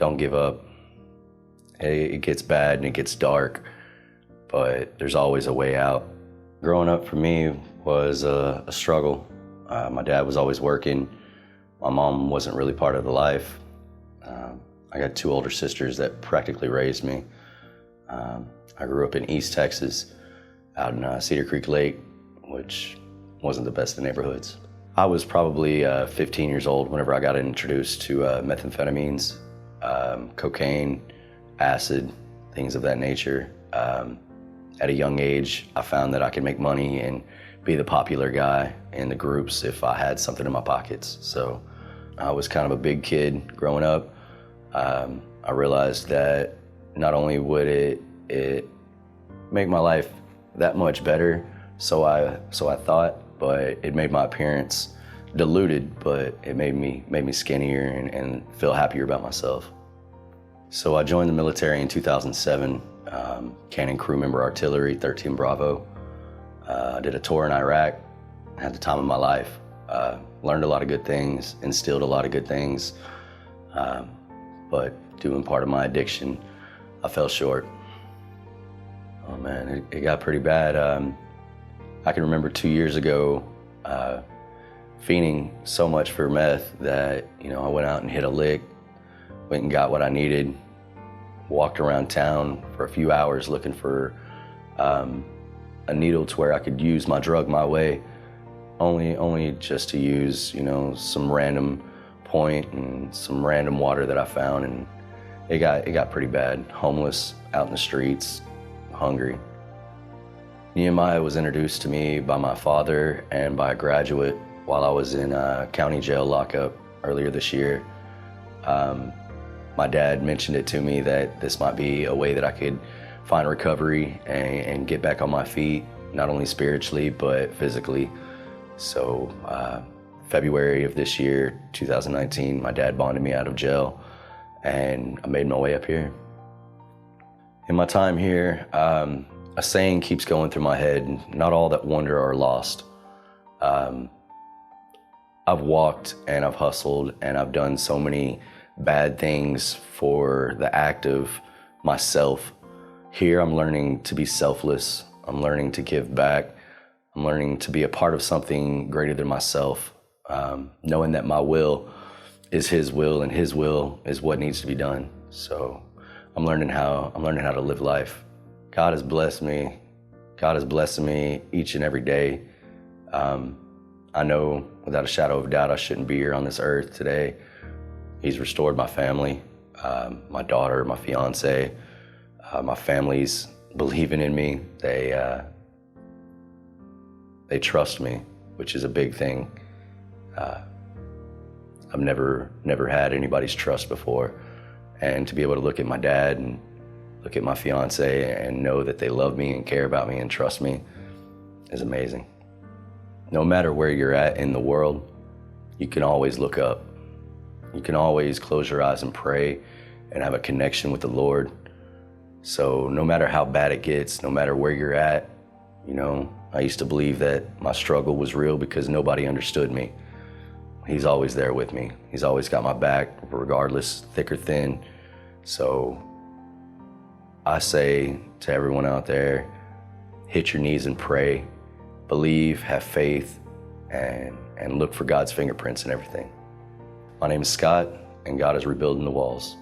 Don't give up. It gets bad and it gets dark, but there's always a way out. Growing up for me was a struggle. My dad was always working. My mom wasn't really part of the life. I got two older sisters that practically raised me. I grew up in East Texas, out in Cedar Creek Lake, which wasn't the best of neighborhoods. I was probably 15 years old whenever I got introduced to methamphetamines, cocaine, acid, things of that nature. At a young age, I found that I could make money and be the popular guy in the groups if I had something in my pockets. So I was kind of a big kid growing up. I realized that not only would it make my life that much better, so I thought, but it made my appearance diluted, but it made me skinnier and feel happier about myself. So I joined the military in 2007, Cannon Crew Member Artillery, 13 Bravo. I did a tour in Iraq, had the time of my life. Learned a lot of good things, instilled a lot of good things, but doing part of my addiction, I fell short. Oh man, it got pretty bad. I can remember 2 years ago, fiending so much for meth that, I went out and hit a lick, went and got what I needed, walked around town for a few hours looking for a needle to where I could use my drug my way, only just to use, some random point and some random water that I found, and it got pretty bad. Homeless, out in the streets, hungry. Nehemiah was introduced to me by my father and by a graduate while I was in county jail lockup earlier this year. My dad mentioned it to me that this might be a way that I could find recovery and get back on my feet, not only spiritually, but physically. So February of this year, 2019, my dad bonded me out of jail, and I made my way up here. In my time here, a saying keeps going through my head: not all that wander are lost. I've walked and I've hustled and I've done so many bad things for the act of myself. Here I'm learning to be selfless. I'm learning to give back. I'm learning to be a part of something greater than myself, knowing that my will is His will and His will is what needs to be done. So I'm learning how to live life. God has blessed me. God is blessing me each and every day. I know without a shadow of doubt I shouldn't be here on this earth today. He's restored my family, my daughter, my fiance, my family's believing in me. They trust me, which is a big thing. I've never had anybody's trust before, and to be able to look at my dad and look at my fiance and know that they love me and care about me and trust me is amazing. No matter where you're at in the world, you can always look up. You can always close your eyes and pray and have a connection with the Lord. So no matter how bad it gets, no matter where you're at, I used to believe that my struggle was real because nobody understood me. He's always there with me. He's always got my back, regardless, thick or thin. So I say to everyone out there, hit your knees and pray, believe, have faith, and look for God's fingerprints in everything. My name is Scott, and God is rebuilding the walls.